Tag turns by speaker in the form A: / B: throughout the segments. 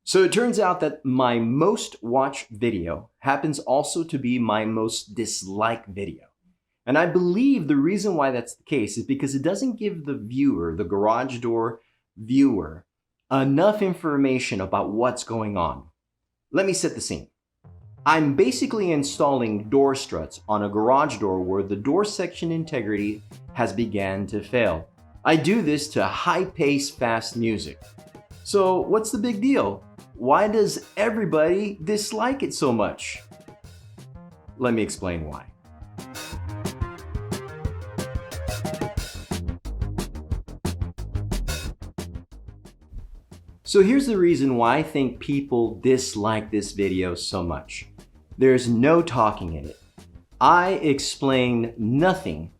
A: So it turns out that my most watched video happens also to be my most disliked video. And I believe the reason why that's the case is because it doesn't give the viewer, the garage door viewer, enough information about what's going on. Let me set the scene. I'm basically installing door struts on a garage door where the door section integrity has began to fail. I do this to high-paced, fast music. So what's the big deal? Why does everybody dislike it so much? Let me explain why. So here's the reason why I think people dislike this video so much. There's no talking in it. I explain nothing,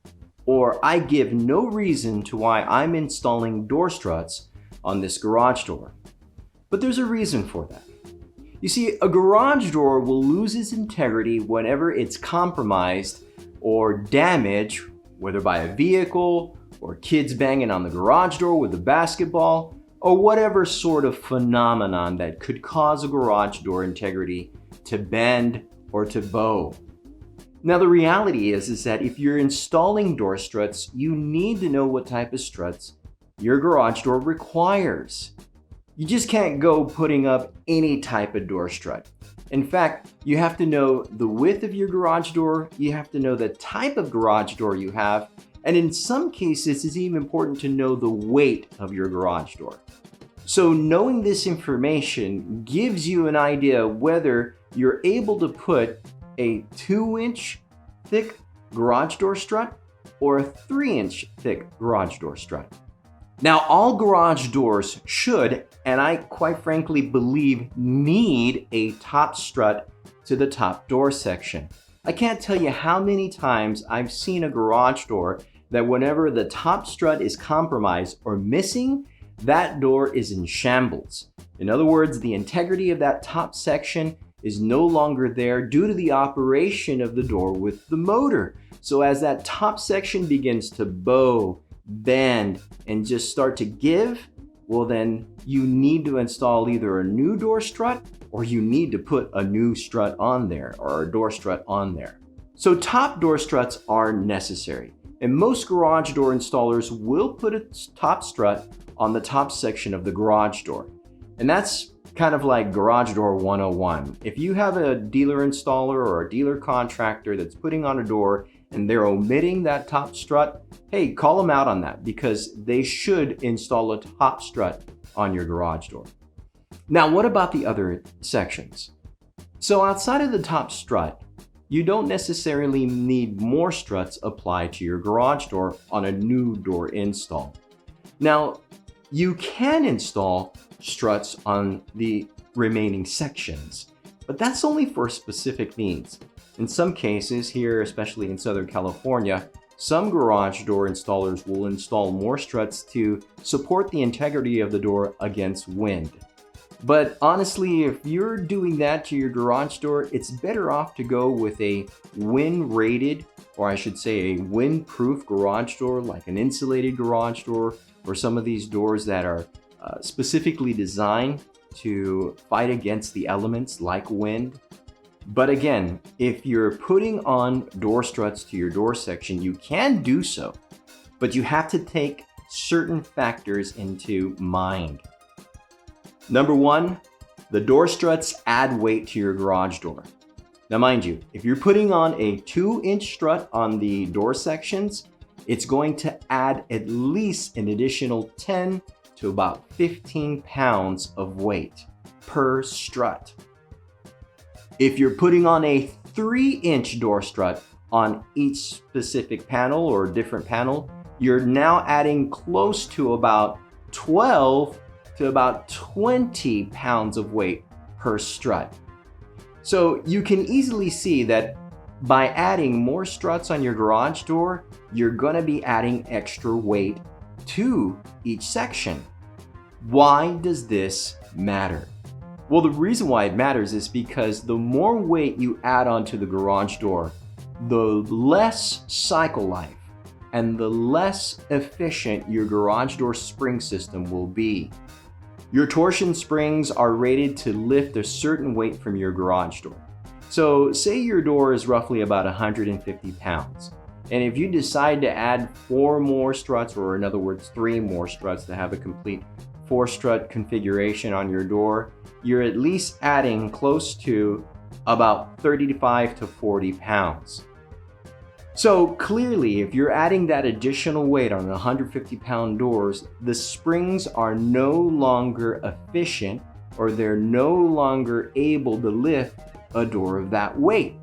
A: or I give no reason to why I'm installing door struts on this garage door. But there's a reason for that. You see, a garage door will lose its integrity whenever it's compromised or damaged, whether by a vehicle or kids banging on the garage door with a basketball, or whatever sort of phenomenon that could cause a garage door integrity to bend or to bow. Now the reality is that if you're installing door struts, you need to know what type of struts your garage door requires. You just can't go putting up any type of door strut. In fact, you have to know the width of your garage door, you have to know the type of garage door you have, and in some cases it's even important to know the weight of your garage door. So knowing this information gives you an idea whether you're able to put a 2-inch thick garage door strut or a 3-inch thick garage door strut. Now, all garage doors should, and I quite frankly believe need, a top strut to the top door section. I can't tell you how many times I've seen a garage door that whenever the top strut is compromised or missing, that door is in shambles. In other words, the integrity of that top section is no longer there due to the operation of the door with the motor. So as that top section begins to bow, bend, and just start to give, well then you need to install either a new door strut or you need to put a new strut on there or a door strut on there. So top door struts are necessary, and most garage door installers will put a top strut on the top section of the garage door. And that's kind of like garage door 101. If you have a dealer installer or a dealer contractor that's putting on a door and they're omitting that top strut, hey, call them out on that because they should install a top strut on your garage door. Now, what about the other sections? So outside of the top strut, you don't necessarily need more struts applied to your garage door on a new door install. Now, you can install struts on the remaining sections, but that's only for specific needs. In some cases here, especially in Southern California, some garage door installers will install more struts to support the integrity of the door against wind. But honestly, if you're doing that to your garage door, it's better off to go with a wind-rated, or I should say a wind-proof garage door, like an insulated garage door, or some of these doors that are specifically designed to fight against the elements like wind. But again, if you're putting on door struts to your door section, you can do so, but you have to take certain factors into mind. Number one, the door struts add weight to your garage door. Now mind you, if you're putting on a 2-inch strut on the door sections, it's going to add at least an additional 10 to about 15 pounds of weight per strut. If you're putting on a 3-inch door strut on each specific panel or different panel, you're now adding close to about 12 to about 20 pounds of weight per strut. So you can easily see that by adding more struts on your garage door, you're going to be adding extra weight to each section. Why does this matter? Well, the reason why it matters is because the more weight you add onto the garage door, the less cycle life and the less efficient your garage door spring system will be. Your torsion springs are rated to lift a certain weight from your garage door. So say your door is roughly about 150 pounds. And if you decide to add 4 more struts, or in other words, 3 more struts to have a complete 4-strut configuration on your door, you're at least adding close to about 35 to 40 pounds. So clearly, if you're adding that additional weight on 150-pound doors, the springs are no longer efficient, or they're no longer able to lift a door of that weight.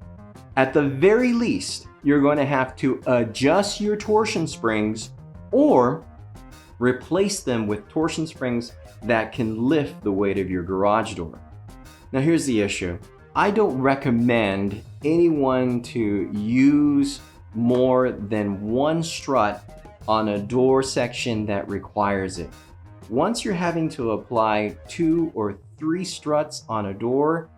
A: At the very least, you're going to have to adjust your torsion springs or replace them with torsion springs that can lift the weight of your garage door. Now here's the issue. I don't recommend anyone to use more than 1 strut on a door section that requires it. Once you're having to apply 2 or 3 struts on a door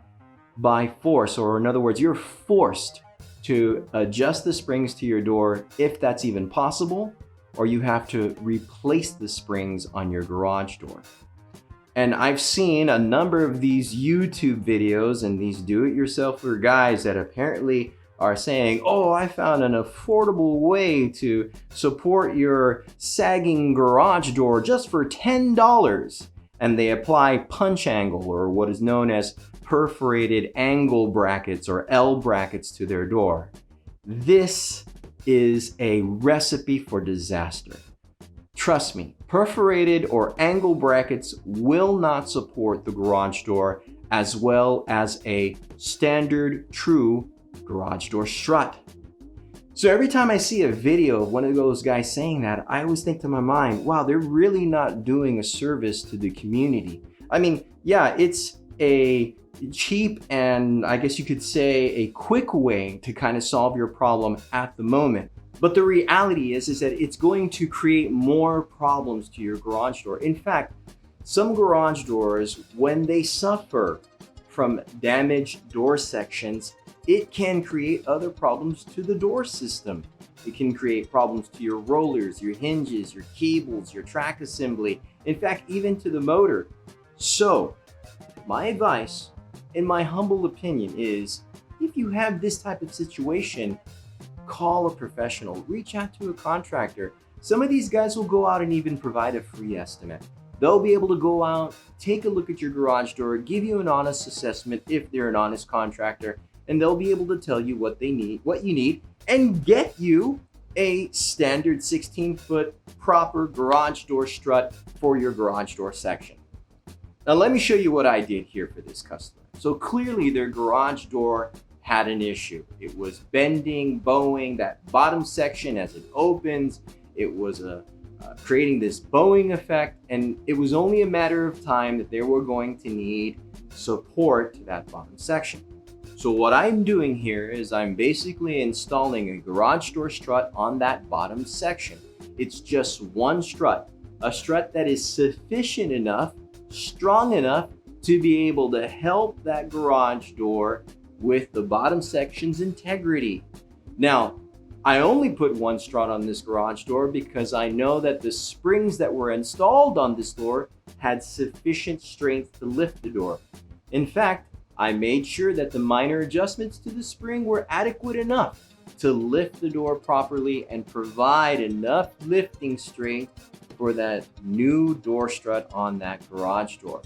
A: by force, or in other words, you're forced to adjust the springs to your door if that's even possible, or you have to replace the springs on your garage door. And I've seen a number of these YouTube videos and these do-it-yourselfer guys that apparently are saying, oh, I found an affordable way to support your sagging garage door just for $10. And they apply punch angle, or what is known as perforated angle brackets, or L brackets, to their door. This is a recipe for disaster. Trust me, perforated or angle brackets will not support the garage door as well as a standard true garage door strut. So every time I see a video of one of those guys saying that, I always think to my mind, wow, they're really not doing a service to the community. I mean, yeah, it's a cheap and I guess you could say a quick way to kind of solve your problem at the moment. But the reality is that it's going to create more problems to your garage door. In fact, some garage doors, when they suffer from damaged door sections, it can create other problems to the door system. It can create problems to your rollers, your hinges, your cables, your track assembly, in fact, even to the motor. So, my advice, in my humble opinion, is if you have this type of situation, call a professional, reach out to a contractor. Some of these guys will go out and even provide a free estimate. They'll be able to go out, take a look at your garage door, give you an honest assessment if they're an honest contractor, and they'll be able to tell you what they need, what you need, and get you a standard 16-foot proper garage door strut for your garage door section. Now let me show you what I did here for this customer. So clearly their garage door had an issue. It was bending, bowing, that bottom section as it opens. It was creating this bowing effect, and it was only a matter of time that they were going to need support to that bottom section. So what I'm doing here is I'm basically installing a garage door strut on that bottom section. It's just 1 strut, a strut that is sufficient enough, strong enough to be able to help that garage door with the bottom section's integrity. Now, I only put 1 strut on this garage door because I know that the springs that were installed on this door had sufficient strength to lift the door. In fact, I made sure that the minor adjustments to the spring were adequate enough to lift the door properly and provide enough lifting strength for that new door strut on that garage door.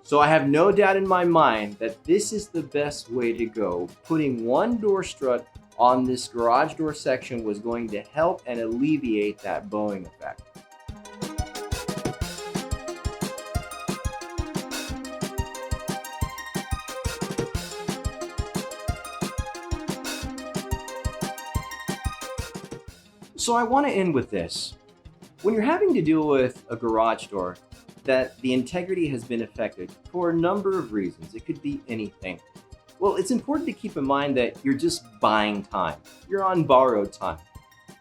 A: So I have no doubt in my mind that this is the best way to go. Putting 1 door strut on this garage door section was going to help and alleviate that bowing effect. So I want to end with this. When you're having to deal with a garage door that the integrity has been affected for a number of reasons, it could be anything. Well, it's important to keep in mind that you're just buying time. You're on borrowed time.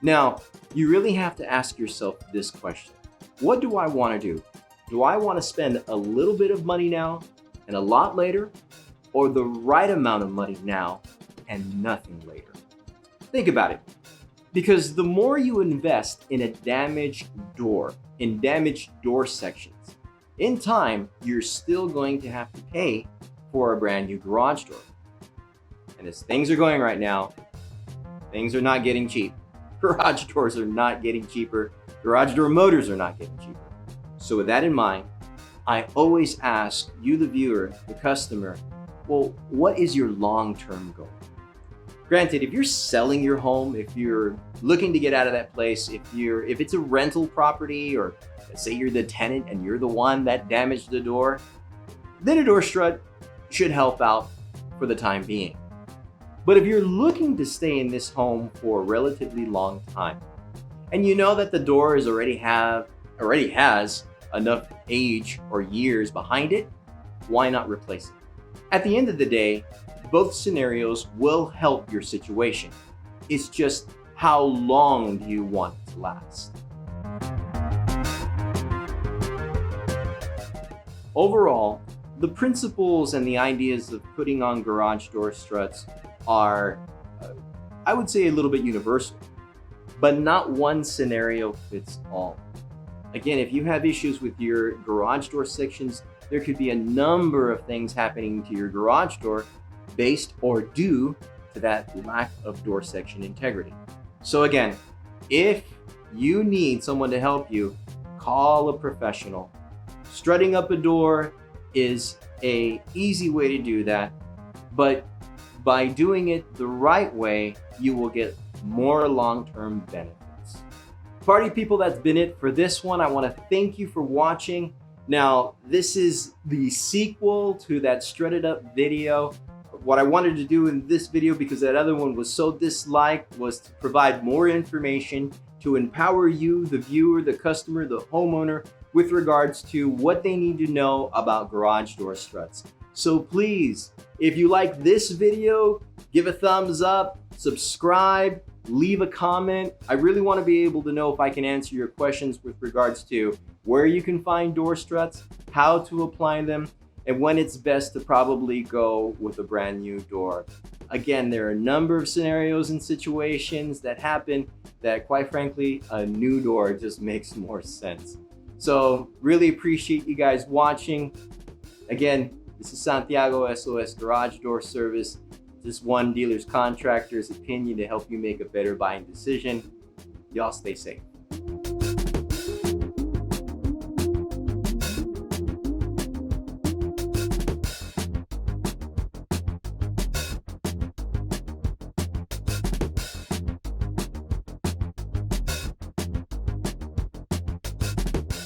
A: Now, you really have to ask yourself this question. What do I want to do? Do I want to spend a little bit of money now and a lot later, or the right amount of money now and nothing later? Think about it. Because the more you invest in a damaged door, in damaged door sections, in time, you're still going to have to pay for a brand new garage door. And as things are going right now, things are not getting cheap. Garage doors are not getting cheaper. Garage door motors are not getting cheaper. So with that in mind, I always ask you, the viewer, the customer, well, what is your long-term goal? Granted, if you're selling your home, if you're looking to get out of that place, if it's a rental property, or let's say you're the tenant and you're the one that damaged the door, then a door strut should help out for the time being. But if you're looking to stay in this home for a relatively long time, and you know that the door already has enough age or years behind it, why not replace it? At the end of the day, both scenarios will help your situation. It's just how long do you want it to last? Overall, the principles and the ideas of putting on garage door struts are, I would say, a little bit universal, but not one scenario fits all. Again, if you have issues with your garage door sections, there could be a number of things happening to your garage door based or due to that lack of door section integrity. So again, if you need someone to help you, call a professional. Strutting up a door is an easy way to do that, but by doing it the right way, you will get more long-term benefits. Party people, that's been it for this one. I want to thank you for watching. Now, this is the sequel to that strutted up video. What I wanted to do in this video, because that other one was so disliked, was to provide more information to empower you, the viewer, the customer, the homeowner, with regards to what they need to know about garage door struts. So please, if you like this video, give a thumbs up, subscribe, leave a comment. I really want to be able to know if I can answer your questions with regards to where you can find door struts, how to apply them, and when it's best to probably go with a brand new door. Again, there are a number of scenarios and situations that happen that, quite frankly, a new door just makes more sense. So really appreciate you guys watching. Again, this is Santiago, SOS Garage Door Service. Just one dealer's contractor's opinion to help you make a better buying decision. Y'all stay safe.